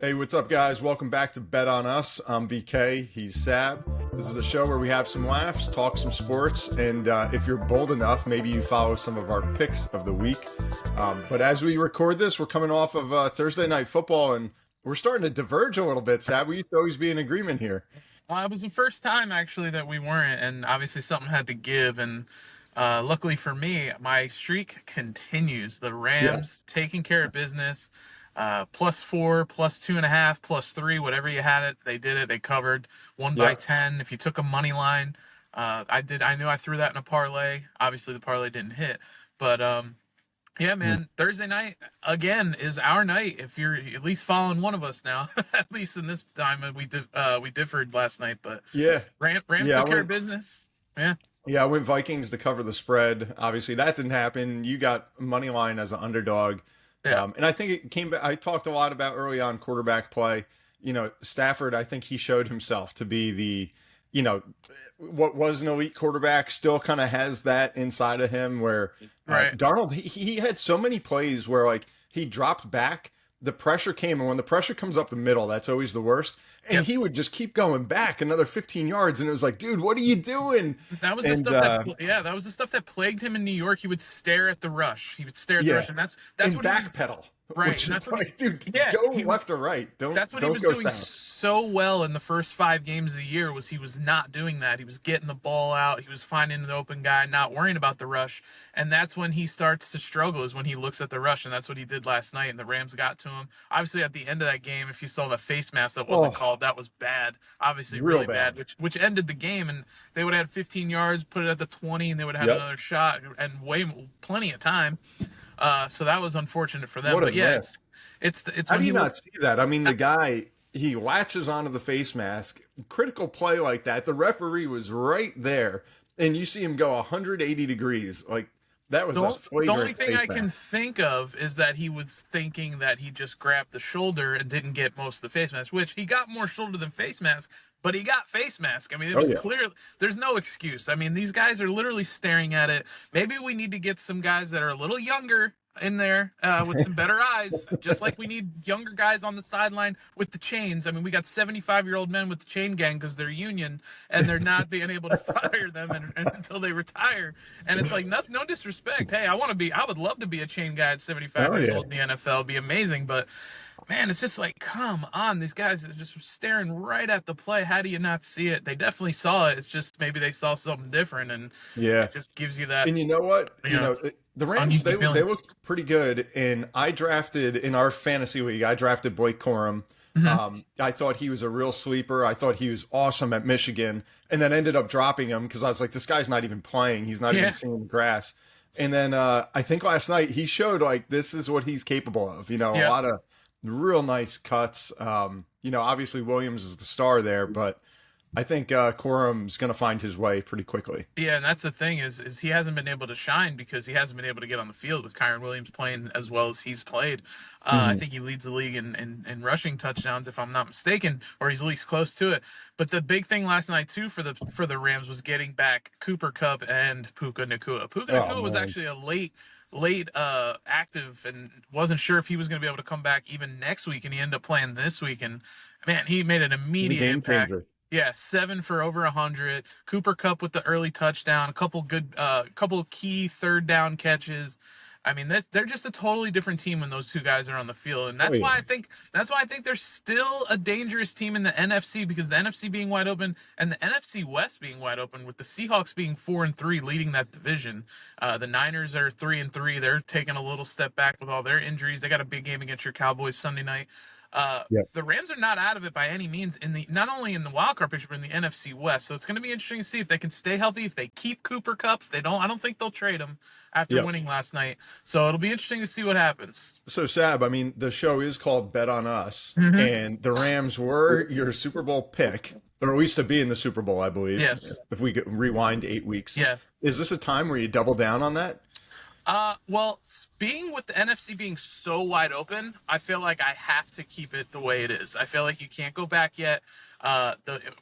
Hey, what's up, guys? Welcome back to Bet on Us. I'm BK. He's Sab. This is a show where we have some laughs, talk some sports, and if you're bold enough, maybe you follow some of our picks of the week. But as we record this, we're coming off of Thursday night football, and we're starting to diverge a little bit. Sab, we used to always be in agreement here. It was the first time actually that we weren't, and obviously something had to give. And luckily for me, my streak continues. The Yeah. Rams taking care of business. +4, +2.5, +3, whatever you had it, they did it. They covered. Won by Yeah. 10. If you took a money line, I did. I knew I threw that in a parlay. Obviously, the parlay didn't hit, but yeah, man. Thursday night again is our night. If you're at least following one of us now, at least in this time we differed last night, but Yeah. Rams Yeah. I took care of went. business. Yeah, Yeah, I went Vikings to cover the spread. Obviously, that didn't happen. You got money line as an underdog. yeah. And I think it came back. I talked a lot about early on quarterback play. Stafford, I think he showed himself to be you know, what was an elite quarterback, still kind of has that inside of him where Right. Darnold, he had so many plays where like he dropped back, the pressure came, and when the pressure comes up the middle, that's always the worst. And Yep. he would just keep going back another 15 yards. And it was like, dude, what are you doing? That was the And stuff that was the stuff that plagued him in New York. He would stare at the rush. He would stare at the yeah, rush, and that's and what he was. backpedal, Right. which And is that's what he. like, dude, Yeah. go He was. left or right. Don't That's what he don't was go doing south. so well in the first 5 games of the year. Was he was not doing that. He was getting the ball out. He was finding the open guy, not worrying about the rush. And that's when he starts to struggle, is when he looks at the rush. And that's what he did last night. And the Rams got to him. Obviously, at the end of that game, if you saw the face mask that wasn't Oh, called, that was bad. Obviously, real really bad. bad. Which ended the game. And they would have had 15 yards, put it at the 20, and they would have had Yep. another shot and plenty of time. So that was unfortunate for them. What a But yeah, miss. it's How when do he you not looks. see that? I mean, the guy, he latches onto the face mask, critical play like that. The referee was right there, and you see him go 180 degrees. Like, that was a The only flagrant thing face I can mask. think of is that he was thinking that he just grabbed the shoulder and didn't get most of the face mask, which he got more shoulder than face mask, but he got face mask. I mean, it Oh, was yeah. clear. There's no excuse. I mean, these guys are literally staring at it. Maybe we need to get some guys that are a little younger in there with some better eyes, just like we need younger guys on the sideline with the chains. I mean, we got 75-year-old men with the chain gang because they're union and they're not being able to fire them until they retire. And it's like, no disrespect. Hey, I would love to be a chain guy at 75 Oh, years yeah. old in the NFL. It'd be amazing. But man, it's just like, come on. These guys are just staring right at the play. How do you not see it? They definitely saw it. It's just maybe they saw something different. And Yeah. it just gives you that, And you know what? you know, The Rams, uneasy they feeling. looked pretty good. And I drafted in our fantasy league, I drafted Blake Corum. Mhm. I thought he was a real sleeper. I thought he was awesome at Michigan, and then ended up dropping him because I was like, this guy's not even playing. He's not Yeah. even seeing the grass. And then I think last night he showed like this is what he's capable of. A Yeah. lot of real nice cuts. Obviously Williams is the star there, but I think Corum's going to find his way pretty quickly. Yeah, and that's the thing is he hasn't been able to shine because he hasn't been able to get on the field with Kyron Williams playing as well as he's played. I Mhm. think he leads the league in rushing touchdowns, if I'm not mistaken, or he's at least close to it. But the big thing last night too for the Rams was getting back Cooper Kupp and Puka Nacua. Puka Oh Nacua was man, actually a late active and wasn't sure if he was going to be able to come back even next week, and he ended up playing this week. And man, he made an he's a immediate game impact. changer. Yeah, 7 for over 100. Cooper Kupp with the early touchdown, a couple of key third down catches. I mean, they're just a totally different team when those two guys are on the field, and Oh yeah. that's why I think they're still a dangerous team in the NFC, because the NFC being wide open and the NFC West being wide open, with the Seahawks being 4-3 leading that division. The Niners are 3-3. They're taking a little step back with all their injuries. They got a big game against your Cowboys Sunday night. Yep. The Rams are not out of it by any means not only in the wild card picture but in the NFC West. So it's going to be interesting to see if they can stay healthy, if they keep Cooper Kupp. If they don't, I don't think they'll trade him after Yep. winning last night. So it'll be interesting to see what happens. So Sab, I mean, the show is called Bet on Us, Mm-hmm. and the Rams were your Super Bowl pick, or at least to be in the Super Bowl, I believe. Yes. If we could rewind 8 weeks, Yeah. is this a time where you double down on that? Well, being with the NFC being so wide open, I feel like I have to keep it the way it is. I feel like you can't go back yet.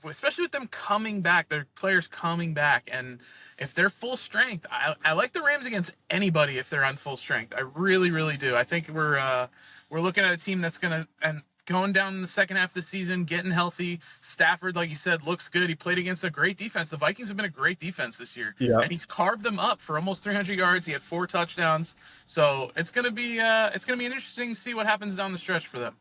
Especially with them coming back, their players coming back, and if they're full strength, I like the Rams against anybody if they're on full strength. I really, really do. I think we're looking at a team that's gonna, and going down in the second half of the season, getting healthy. Stafford, like you said, looks good. He played against a great defense. The Vikings have been a great defense this year, Yeah. and he's carved them up for almost 300 yards. He had 4 touchdowns, so it's gonna be interesting to see what happens down the stretch for them.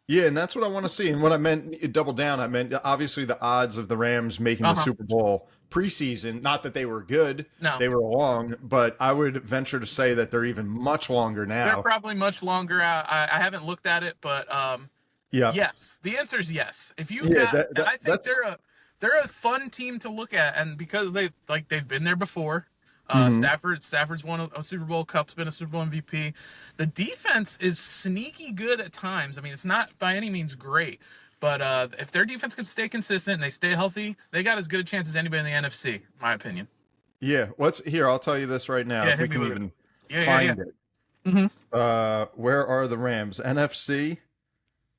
Yeah, and that's what I want to see. And what I meant, double down, I meant obviously the odds of the Rams making the Super Bowl preseason, not that they were good, No, they were long, but I would venture to say that they're even much longer they're now. probably much longer. I haven't looked at it, but Yeah. yes, the answer is yes. If you Yeah, got, and I think that's they're a fun team to look at, and because they've been there before. Mhm. Stafford's won a Super Bowl. Cup's been a Super Bowl MVP. The defense is sneaky good at times. I mean, it's not by any means great, but if their defense can stay consistent and they stay healthy, they got as good a chance as anybody in the NFC, in my opinion. Yeah. Here, I'll tell you this right now, Yeah, if we hit me can with even it. find it. Mm-hmm. Where are the Rams? NFC?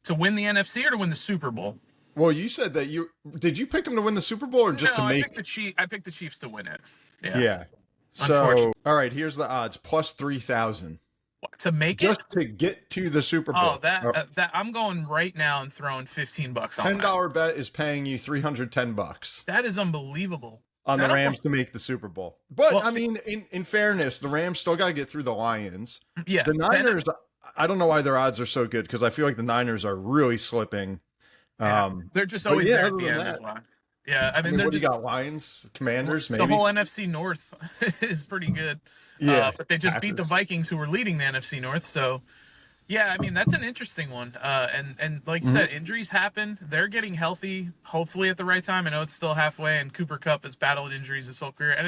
To win the NFC or to win the Super Bowl? Well, you said that did you pick them to win the Super Bowl or just to make I picked the Chiefs to win it. Yeah. So, all right, here's the odds. Plus 3,000. To make just to get to the Super Bowl. Oh, that I'm going right now and throwing $15 on that. $10 bet is paying you $310. That is unbelievable. On the Rams to make the Super Bowl. But I mean, in fairness, the Rams still got to get through the Lions. Yeah. The Niners, I don't know why their odds are so good because I feel like the Niners are really slipping. They're just always there at the end. That's why. Yeah, I mean, what do you got? Lions, Commanders, maybe? The whole NFC North is pretty good. Yeah. But they just beat the Vikings, who were leading the NFC North. So, yeah, I mean, that's an interesting one. And like you said, injuries happen. They're getting healthy, hopefully at the right time. I know it's still halfway, and Cooper Kupp has battled injuries his whole career. And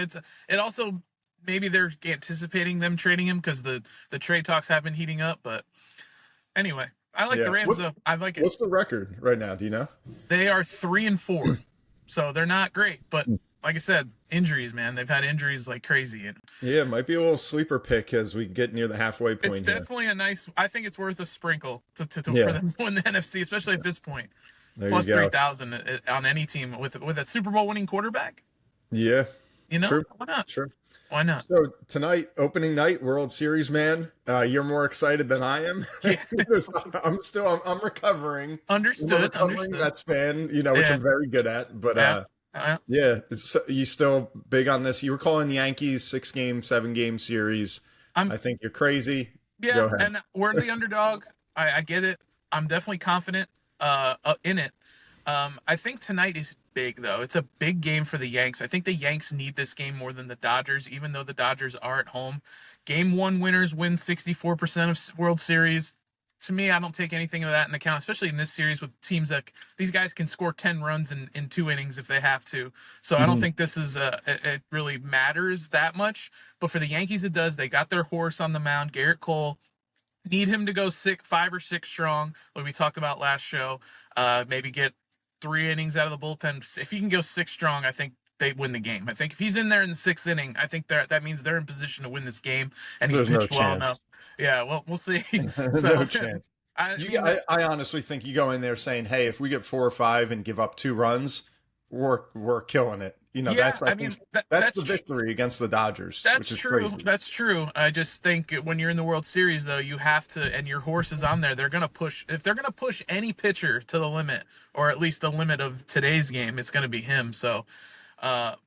it also, maybe they're anticipating them trading him because the trade talks have been heating up. But anyway, I like the Rams, though. I like it. What's the record right now? Do you know? They are 3-4. So they're not great, but like I said, injuries, man. They've had injuries like crazy. Yeah, it might be a little sleeper pick as we get near the halfway point. It's definitely a nice. I think it's worth a sprinkle for them to win the NFC, especially at this point. Plus 3,000 on any team with a Super Bowl winning quarterback. Yeah, True. Why not? Sure. Why not? So tonight, opening night, World Series, man. You're more excited than I am. Yeah. I'm recovering. Understood. Mets fan, which I'm very good at. But you still big on this. You were calling Yankees 6-game, 7-game series. I think you're crazy. Yeah, Go ahead. And we're the underdog. I get it. I'm definitely confident in it. I think tonight is big, though. It's a big game for the Yanks. I think the Yanks need this game more than the Dodgers, even though the Dodgers are at home. Game 1 winners win 64% of World Series. To me, I don't take anything of that into account, especially in this series with teams that these guys can score 10 runs in 2 innings if they have to. So I don't think this is it really matters that much. But for the Yankees, it does. They got their horse on the mound, Garrett Cole. Need him to go 5 or 6 strong, like we talked about last show. Maybe get 3 innings out of the bullpen. If he can go 6 strong, I think they win the game. I think if he's in there in the 6th inning, I think that means they're in position to win this game. And he's pitched well enough. Yeah, well, we'll see. No chance. I honestly think you go in there saying, "Hey, if we get 4 or 5 and give up 2 runs, we're killing it." That's the victory against the Dodgers. That's true. Crazy. That's true. I just think when you're in the World Series, though, you have to, and your horse is on there. They're gonna push. If they're gonna push any pitcher to the limit, or at least the limit of today's game, it's gonna be him. So.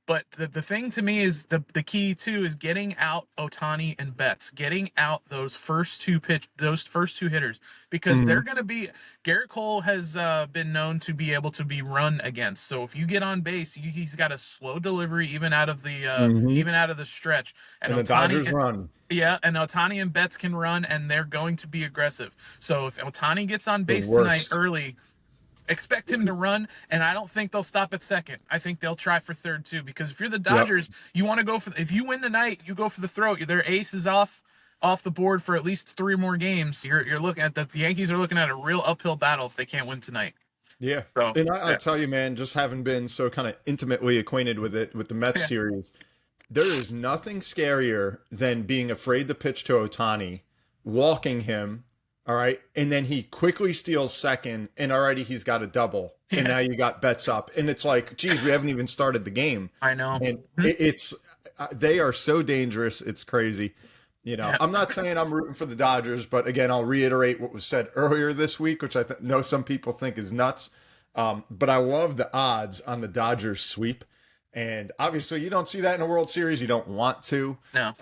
But the thing to me is the key too is getting out Ohtani and Betts, getting out those first 2 hitters, because they're going to be. Garrett Cole has been known to be able to be run against. So if you get on base, he's got a slow delivery even out of the stretch. And the Dodgers run. Yeah, and Ohtani and Betts can run, and they're going to be aggressive. So if Ohtani gets on base tonight early, expect him to run, and I don't think they'll stop at second. I think they'll try for third too, because if you're the Dodgers, you want to go for. If you win tonight, you go for the throat. Their ace is off the board for at least 3 more games. You're looking at the Yankees are looking at a real uphill battle if they can't win tonight. Yeah. So, and I tell you, man, just having been so kind of intimately acquainted with the Mets series, there is nothing scarier than being afraid to pitch to Ohtani, walking him. All right. And then he quickly steals second, and already he's got a double. And now you got Betts up. And it's like, geez, we haven't even started the game. I know. And they are so dangerous. It's crazy. Yeah. I'm not saying I'm rooting for the Dodgers, but again, I'll reiterate what was said earlier this week, which know some people think is nuts. But I love the odds on the Dodgers sweep. And obviously, you don't see that in a World Series. You don't want to. No.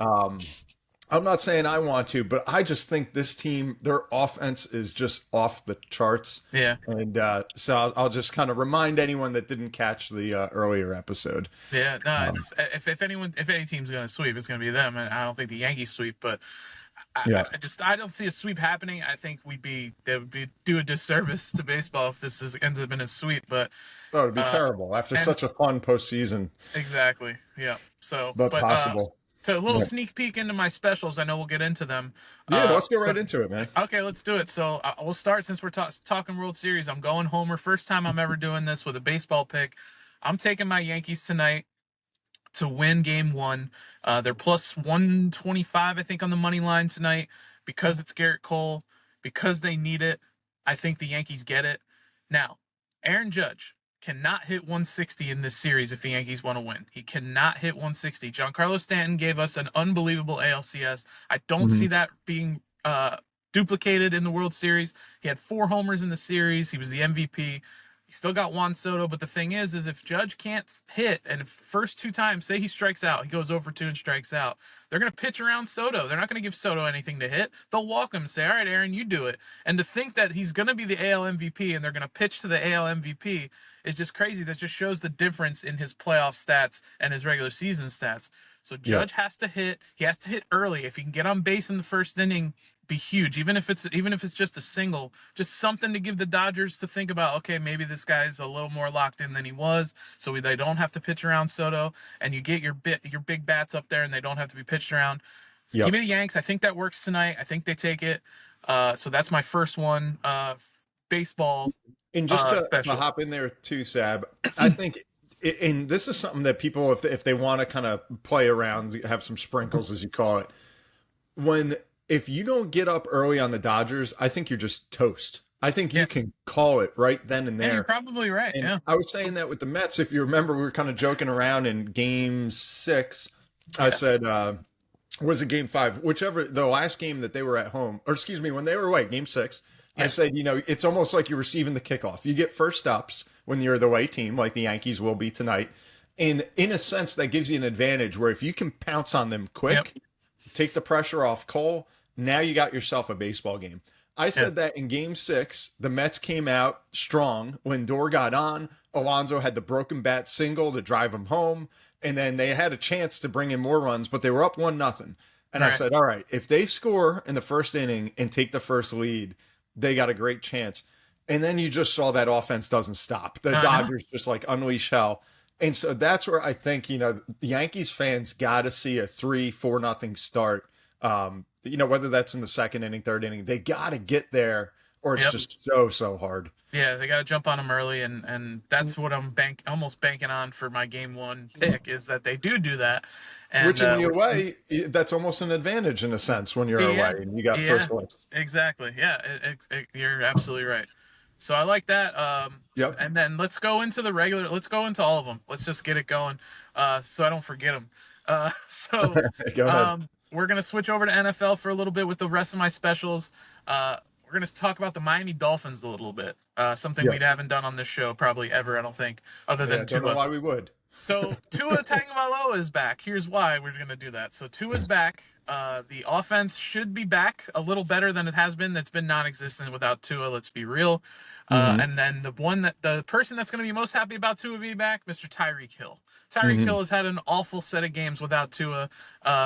I'm not saying I want to, but I just think this team, their offense is just off the charts. Yeah. And so I'll just kind of remind anyone that didn't catch the earlier episode. Yeah. No. It's if any team's going to sweep, it's going to be them, and I don't think the Yankees sweep, but. Yeah. I don't see a sweep happening. I think they would be do a disservice to baseball if this ends up in a sweep. But Oh, it'd be terrible after such a fun postseason. exactly, yeah. So, But possible. To a little sneak peek into my specials. I know we'll get into them. Yeah, let's go right into it, man. Okay, let's do it. So we'll start since we're talking World Series. I'm going Homer. First time I'm ever doing this with a baseball pick. I'm taking my Yankees tonight to win game one. They're plus 125, I think, on the money line tonight because it's Garrett Cole, because they need it. I think the Yankees get it. Now, Aaron Judge cannot hit 160 in this series if the Yankees want to win. He cannot hit 160. Giancarlo Stanton gave us an unbelievable ALCS. I don't see that being duplicated in the World Series. He had 4 homers in the series. He was the MVP. He still got Juan Soto, but the thing is if Judge can't hit, and if first 2 times, say he strikes out, he goes over 2 and strikes out, they're going to pitch around Soto. They're not going to give Soto anything to hit. They'll walk him and say, all right, Aaron, you do it. And to think that he's going to be the AL MVP and they're going to pitch to the AL MVP is just crazy. That just shows the difference in his playoff stats and his regular season stats. So Judge has to hit. He has to hit early. If he can get on base in the first inning, be huge. Even if it's just a single, just something to give the Dodgers to think about. Okay, maybe this guy's a little more locked in than he was, so they don't have to pitch around Soto, and you get your big bats up there, and they don't have to be pitched around. So give me the Yanks. I think that works tonight. I think they take it. So that's my first one. Baseball. And just to hop in there too, Sab, I think. And this is something that people, if they want to kind of play around, have some sprinkles, as you call it, if you don't get up early on the Dodgers, I think you're just toast. I think you can call it right then and there. Yeah, you're probably right. And yeah. I was saying that with the Mets. If you remember, we were kind of joking around in Game 6. I said, was it Game 5? Whichever, the last game that they were at home, or excuse me, when they were away, Game 6. Yes. I said, it's almost like you're receiving the kickoff. You get first ups when you're the away team, like the Yankees will be tonight. And in a sense, that gives you an advantage where if you can pounce on them quick, take the pressure off Cole, now you got yourself a baseball game. I said that in Game 6, the Mets came out strong. Lindor got on. Alonso had the broken bat single to drive him home. And then they had a chance to bring in more runs, but they were up 1-0. And I said, all right, if they score in the first inning and take the first lead, they got a great chance. And then you just saw that offense doesn't stop. The Dodgers just like unleash hell. And so that's where I think, the Yankees fans got to see a 3-4-0 start. Whether that's in the second inning, third inning, they got to get there or it's just so hard. Yeah, they got to jump on them early, and that's what I'm almost banking on for my Game 1 pick is that they do that. And, which in the away, that's almost an advantage in a sense when you're away and you got first place. Exactly. Yeah, you're absolutely right. So I like that. And then let's go into let's go into all of them. Let's just get it going so I don't forget them. Go ahead. We're going to switch over to NFL for a little bit with the rest of my specials. We're going to talk about the Miami Dolphins a little bit. Something we haven't done on this show probably ever, I don't think, other than Tua. I don't know why we would. So Tua Tagovailoa is back. Here's why we're going to do that. So Tua's back. The offense should be back a little better than it has been. That's been non-existent without Tua. Let's be real. And then the person that's going to be most happy about Tua being back, Mr. Tyreek Hill. Tyreek Hill has had an awful set of games without Tua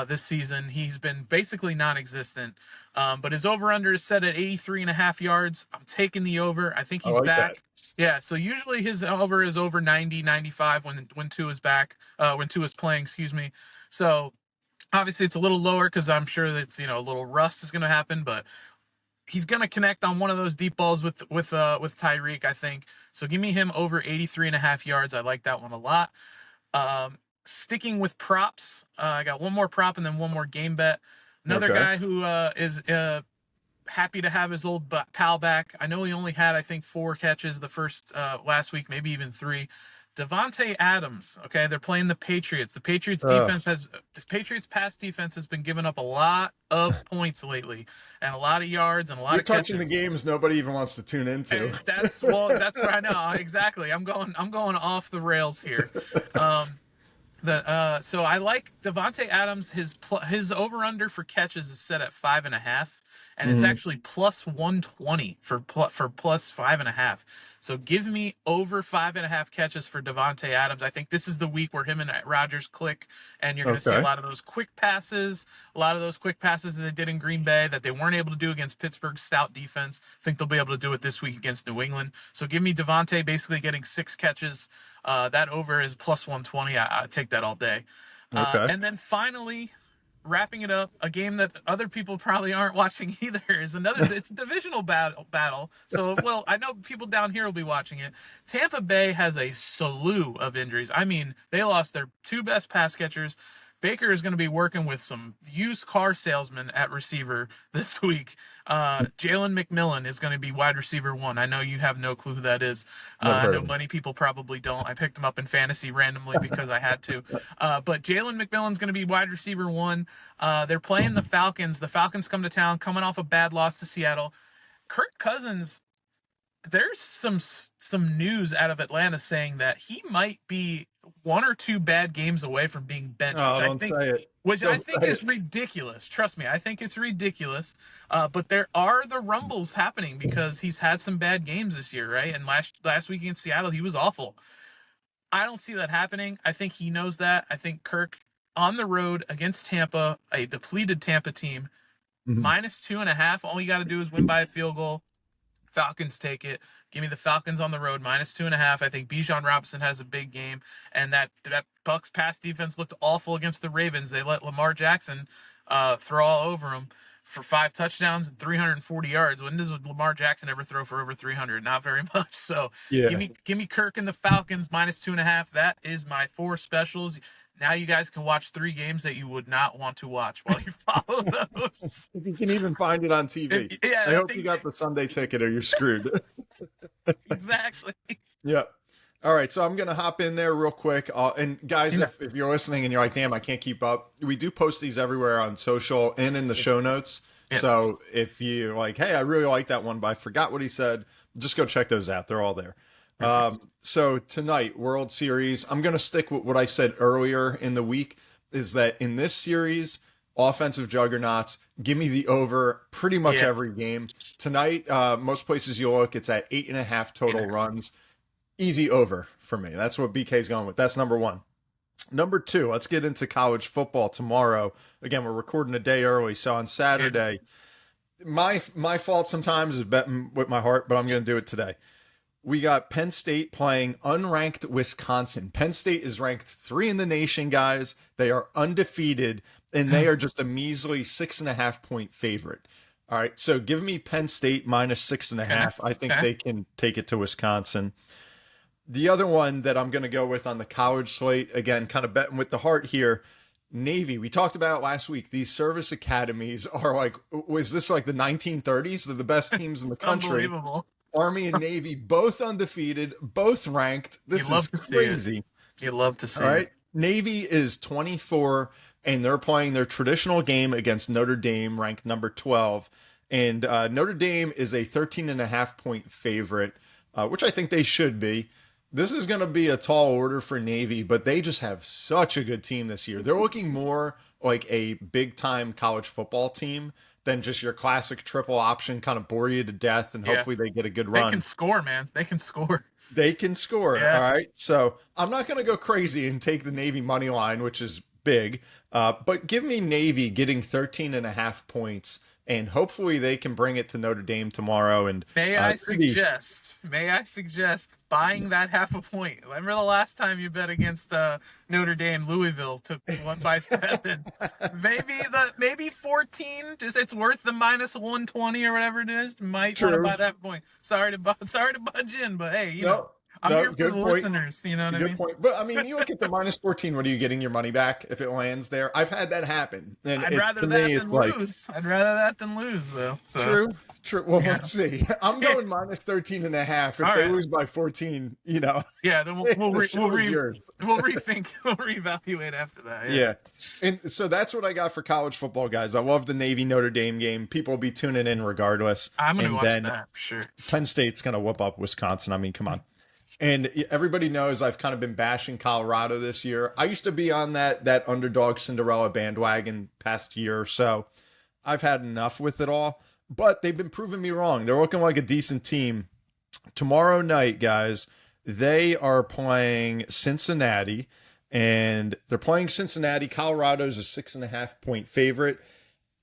this season. He's been basically non-existent. But his over-under is set at 83.5 yards. I'm taking the over. I think he's back. That. Yeah, so usually his over is over 90, 95 when Tua's back, when Tua's playing, excuse me. So obviously it's a little lower because I'm sure that a little rust is going to happen, but he's going to connect on one of those deep balls with Tyreek, I think. So give me him over 83.5 yards. I like that one a lot. Sticking with props, I got one more prop and then one more game bet. Another guy who is happy to have his old pal back. I know he only had, I think, 4 catches the first last week, maybe even 3. Davante Adams, okay, they're playing the Patriots. The Uh, Patriots pass defense has been giving up a lot of points lately, and a lot of yards and a lot you're of touching the catches. games nobody even wants to tune into. And that's where I know exactly. I'm going off the rails here. Um, so I like Davante Adams. His over under for catches is set at 5.5, and it's Mhm. actually plus 120 for plus 5.5. So give me over 5.5 catches for Davante Adams. I think this is the week where him and Rodgers click, and you're going to see a Okay. lot of those quick passes, that they did in Green Bay that they weren't able to do against Pittsburgh's stout defense. I think they'll be able to do it this week against New England. So give me Davante basically getting 6 catches. That over is plus 120. I take that all day. Okay. And then finally, wrapping it up, a game that other people probably aren't watching either is another. It's a divisional battle. So, well, I know people down here will be watching it. Tampa Bay has a slew of injuries. I mean, they lost their 2 best pass catchers. Baker is going to be working with some used car salesmen at receiver this week. Jalen McMillan is going to be wide receiver 1. I know you have no clue who that is. Never I heard know of him. many people probably don't. I picked him up in fantasy randomly because I had to. But Jalen McMillan's going to be wide receiver 1. They're playing the Falcons. The Falcons come to town, coming off a bad loss to Seattle. Kirk Cousins, there's some news out of Atlanta saying that he might be 1 or 2 bad games away from being benched, Oh, don't say it. which I Don't think say is it. ridiculous. Trust me, I think it's ridiculous. But there are the rumbles happening because he's had some bad games this year, right? And last week in Seattle, he was awful. I don't see that happening. I think he knows that. I think Kirk on the road against Tampa, a depleted Tampa team, Mhm. -2.5. All you got to do is win by a field goal. Falcons take it. Give me the Falcons on the road, -2.5. I think Bijan Robinson has a big game, and that Bucs pass defense looked awful against the Ravens. They let Lamar Jackson throw all over them for 5 touchdowns and 340 yards. When does Lamar Jackson ever throw for over 300? Not very much. So Yeah. give me Kirk and the Falcons -2.5. That is my 4 specials. Now you guys can watch 3 games that you would not want to watch while you follow those. If you can even find it on TV. I Yeah, I hope you think got the Sunday ticket or you're screwed. exactly. Yeah. All right. So I'm going to hop in there real quick. And guys, Yeah. if you're listening and you're like, damn, I can't keep up, we do post these everywhere on social and in the show notes. Yes. So if you're like, hey, I really like that one, but I forgot what he said, just go check those out. They're all there. So tonight, World Series, I'm going to stick with what I said earlier in the week is that in this series, offensive juggernauts, give me the over pretty much Yeah. every game. Tonight, most places you look, it's at 8.5 total runs. Easy over for me. That's what BK's going with. That's number 1. Number 2, let's get into college football tomorrow. Again, we're recording a day early, so on Saturday, my fault sometimes is betting with my heart, but I'm going to do it today. We got Penn State playing unranked Wisconsin. Penn State is ranked 3 in the nation, guys. They are undefeated, and they are just a measly 6.5 point favorite. All right, so give me Penn State -6.5. I think Okay. they can take it to Wisconsin. The other one that I'm going to go with on the college slate, again, kind of betting with the heart here, Navy. We talked about it last week. These service academies are like, was this like the 1930s? They're the best teams in the country. Unbelievable. Army and Navy, both undefeated, both ranked. This You love is to see crazy. You love to see All right. it. Navy is 24, and they're playing their traditional game against Notre Dame, ranked number 12. And Notre Dame is a 13.5 point favorite, which I think they should be. This is going to be a tall order for Navy, but they just have such a good team this year. They're looking more like a big time college football team than just your classic triple option, kind of bore you to death, and Yeah. hopefully they get a good They run. can score, man. They can score. They can score. Yeah. All right. So I'm not going to go crazy and take the Navy money line, which is big, but give me Navy getting 13.5 points, and hopefully they can bring it to Notre Dame tomorrow. And May I suggest buying that half a point? Remember the last time you bet against Notre Dame? Louisville took 1 by 7. maybe 14. Just it's worth the -120 or whatever it is. Might want to True. buy that point. Sorry to budge in, but hey, you know. I'm No, here for the good point. listeners. You know what I Good mean? point. But I mean, you look at the minus 14. What are you getting your money back if it lands there? I've had that happen, and I'd rather to me, that it's than like lose. I'd rather that than lose, though. So true, true. Well, yeah, let's see. I'm going minus 13 and a half. If all they right. lose by 14, Yeah, then the show is yours. we'll rethink, we'll reevaluate after that. Yeah, Yeah. And so that's what I got for college football, guys. I love the Navy-Notre Dame game. People will be tuning in regardless. I'm gonna be And watching then that for sure. Penn State's going to whoop up Wisconsin. I mean, come on. And everybody knows I've kind of been bashing Colorado this year. I used to be on that underdog Cinderella bandwagon past year or so. I've had enough with it all, but they've been proving me wrong. They're looking like a decent team. Tomorrow night, guys, they are playing Cincinnati, and they're playing Cincinnati. Colorado's a 6.5-point favorite.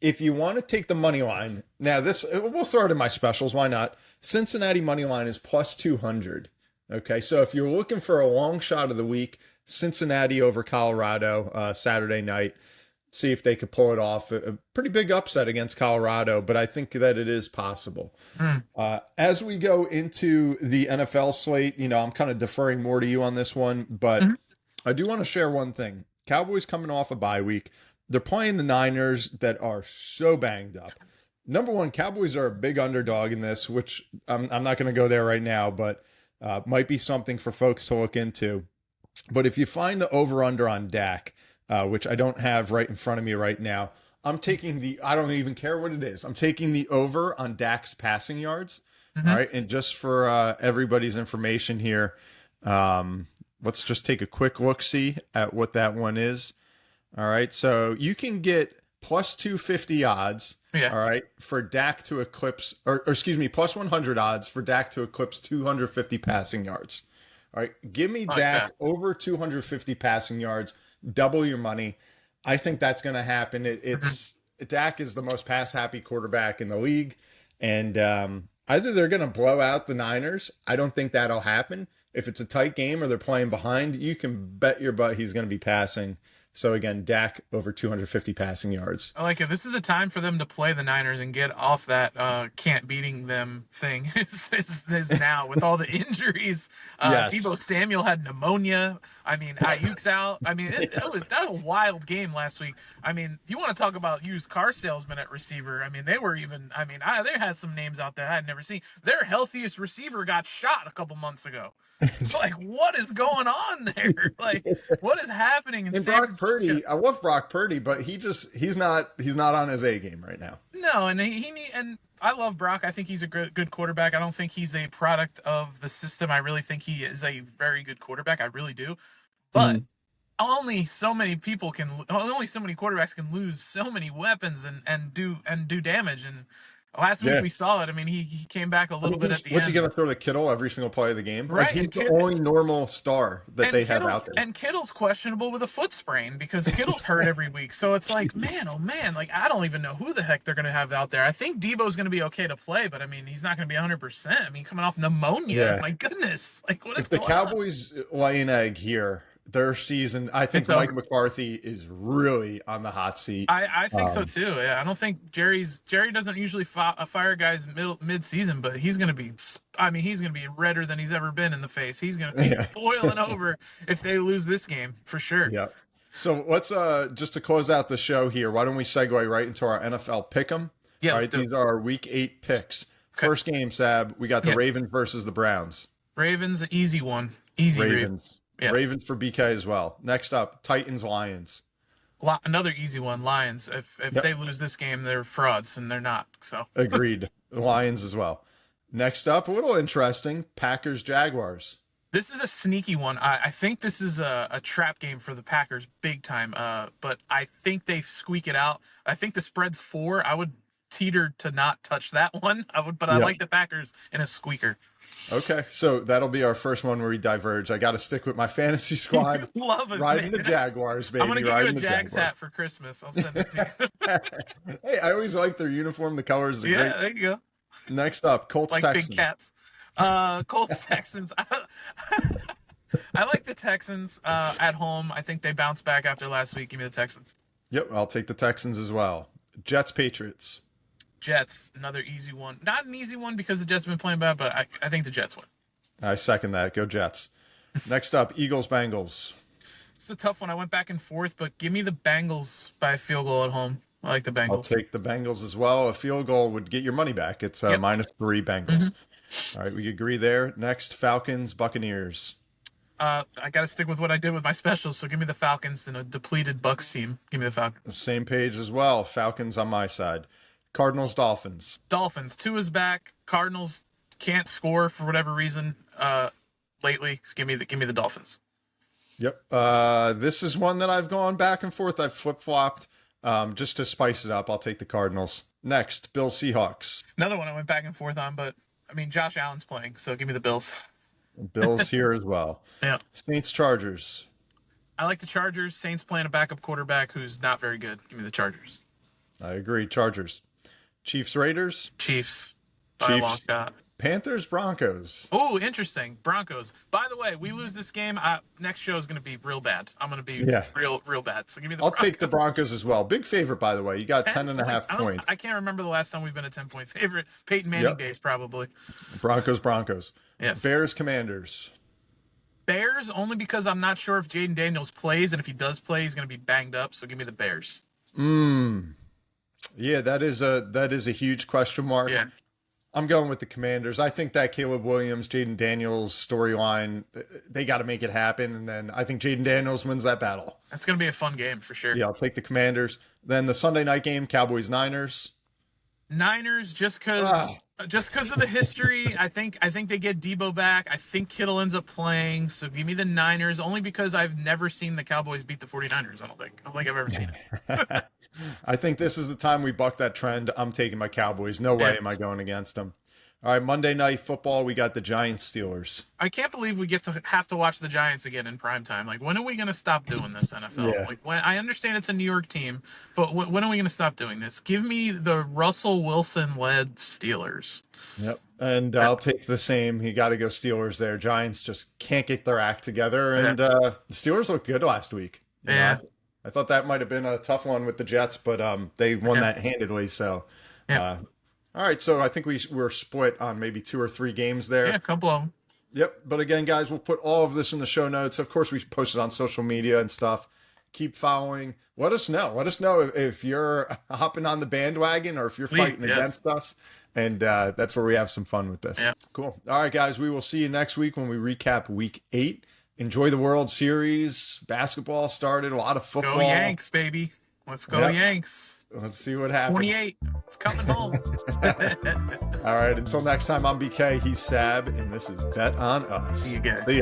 If you want to take the money line, now we'll throw it in my specials. Why not? Cincinnati money line is plus 200. Okay, so if you're looking for a long shot of the week, Cincinnati over Colorado Saturday night, see if they could pull it off. A pretty big upset against Colorado, but I think that it is possible. As we go into the NFL slate, I'm kind of deferring more to you on this one, but I do want to share one thing. Cowboys coming off a bye week. They're playing the Niners that are so banged up. Number one, Cowboys are a big underdog in this, which I'm not going to go there right now, but might be something for folks to look into. But if you find the over-under on Dak, which I don't have right in front of me right now, I'm taking I don't even care what it is. I'm taking the over on Dak's passing yards. All right. And just for everybody's information here, let's just take a quick look-see at what that one is. All right. So you can get plus 250 odds. Yeah. All right. For Dak to eclipse, or excuse me, plus 100 odds for Dak to eclipse 250 passing yards. All right. Give me Dak over 250 passing yards, double your money. I think that's going to happen. Dak is the most pass happy quarterback in the league. And either they're going to blow out the Niners. I don't think that'll happen. If it's a tight game or they're playing behind, you can bet your butt he's going to be passing. So again, Dak over 250 passing yards. I like it. This is the time for them to play the Niners and get off that can't beating them thing. is now with all the injuries. Yes. Deebo Samuel had pneumonia. I mean, Ayuk's out. I mean, that was a wild game last week. I mean, you want to talk about used car salesmen at receiver? I mean, they had some names out there I had never seen. Their healthiest receiver got shot a couple months ago. Like, what is going on there? Like, what is happening in San Brock Francisco? Purdy, I love Brock Purdy, but he's not on his A game right now. No, and and I love Brock. I think he's a good quarterback. I don't think he's a product of the system. I really think he is a very good quarterback. I really do. But only so many quarterbacks can lose so many weapons and do damage. And last week we saw it. I mean, he came back a little bit at the end. What's he going to throw to Kittle every single play of the game? Right, Like, he's the only normal star that they have out there. And Kittle's questionable with a foot sprain because Kittle's hurt every week. So it's like, man, oh man, like I don't even know who the heck they're going to have out there. I think Debo's going to be okay to play, but I mean, he's not going to be 100%. I mean, coming off pneumonia, my goodness. Like, what is going on? If the Cowboys lay an egg here, their season, I think Mike McCarthy is really on the hot seat. I think so too. Yeah, I don't think Jerry doesn't usually fire guys mid season, but he's going to be. I mean, he's going to be redder than he's ever been in the face. He's going to be boiling over if they lose this game for sure. Yeah. So let's just to close out the show here. Why don't we segue right into our NFL pick'em? Yeah. All right. These are our Week 8 picks. Okay. First game, Sab. We got the Ravens versus the Browns. Ravens, easy one. Easy Ravens. Yeah. Ravens for BK as well. Next up, Titans, Lions. Another easy one, Lions. If they lose this game, they're frauds, and they're not. So agreed. Lions as well. Next up, a little interesting, Packers, Jaguars. This is a sneaky one. I think this is a trap game for the Packers, big time. But I think they squeak it out. I think the spread's 4. I would teeter to not touch that one. I like the Packers in a squeaker. Okay, so that'll be our first one where we diverge. I got to stick with my fantasy squad. Love it, riding the Jaguars, baby. I'm going to give you a Jags hat for Christmas. I'll send it to you. Hey, I always like their uniform. The colors are great. Yeah, there you go. Next up, Colts, like Texans. Big cats. Colts, Texans. I like the Texans at home. I think they bounce back after last week. Give me the Texans. Yep, I'll take the Texans as well. Jets, Patriots. Jets, another easy one. Not an easy one because the Jets have been playing bad, but I think the Jets win. I second that. Go Jets. Next up, Eagles Bengals. It's a tough one. I went back and forth, but give me the Bengals by a field goal at home. I like the I'll Bengals. take the Bengals as well. A field goal would get your money back. It's Yep. -3 hmm Bengals. All right, we agree there. Next, Falcons Buccaneers. I got to stick with what I did with my specials, so give me the Falcons and a depleted Bucs team. Give me the Falcons. Same page as well. Falcons on my side. Cardinals Dolphins. Dolphins. Two is back. Cardinals can't score for whatever reason lately. So give me the Dolphins. Yep. This is one that I've gone back and forth. I've flip-flopped. Just to spice it up, I'll take the Cardinals. Next, Bills Seahawks. Another one I went back and forth on, but I mean Josh Allen's playing, so give me the Bills. Bills here as well. Yeah. Saints Chargers. I like the Chargers. Saints playing a backup quarterback who's not very good. Give me the Chargers. I agree. Chargers. Chiefs Raiders. Chiefs. By a long Chiefs. shot. Panthers Broncos. Oh, interesting. Broncos. By the way, we lose this game. Next show is going to be real bad. I'm going to be real bad. So give me the I'll Broncos. take the Broncos as well. Big favorite, by the way. You got 10.5 points. I can't remember the last time we've been a 10-point favorite. Peyton Manning days, probably. Broncos. Yes. Bears Commanders. Bears, only because I'm not sure if Jaden Daniels plays, and if he does play, he's going to be banged up. So give me the Bears. Yeah, that is a huge question mark. Yeah. I'm going with the Commanders. I think that Caleb Williams, Jaden Daniels storyline, they got to make it happen. And then I think Jaden Daniels wins that battle. That's going to be a fun game for sure. Yeah, I'll take the Commanders. Then the Sunday night game, Cowboys-Niners. Niners, just because of the history. I think they get Debo back. I think Kittle ends up playing. So give me the Niners, only because I've never seen the Cowboys beat the 49ers. I don't think I've ever seen it. I think this is the time we buck that trend. I'm taking my Cowboys. No way am I going against them. All right, Monday Night Football, we got the Giants-Steelers. I can't believe we have to watch the Giants again in prime time. Like, when are we going to stop doing this, NFL? Yeah. Like, when I understand it's a New York team, but when are we going to stop doing this? Give me the Russell Wilson-led Steelers. Yep. And I'll take the same. You got to go Steelers there. Giants just can't get their act together. And the Steelers looked good last week. You know, I thought that might have been a tough one with the Jets, but they won that handedly. So, all right. So I think we're split on maybe 2 or 3 games there. Yeah, a couple of them. Yep. But again, guys, we'll put all of this in the show notes. Of course, we post it on social media and stuff. Keep following. Let us know. Let us know if you're hopping on the bandwagon or if you're fighting against us. And that's where we have some fun with this. Yeah. Cool. All right, guys. We will see you next week when we recap Week 8. Enjoy the World Series. Basketball started. A lot of football. Go Yanks, baby. Let's go Yanks. Let's see what happens. 28. It's coming home. All right. Until next time, I'm BK. He's Sab. And this is Bet on Us. See you guys. See ya.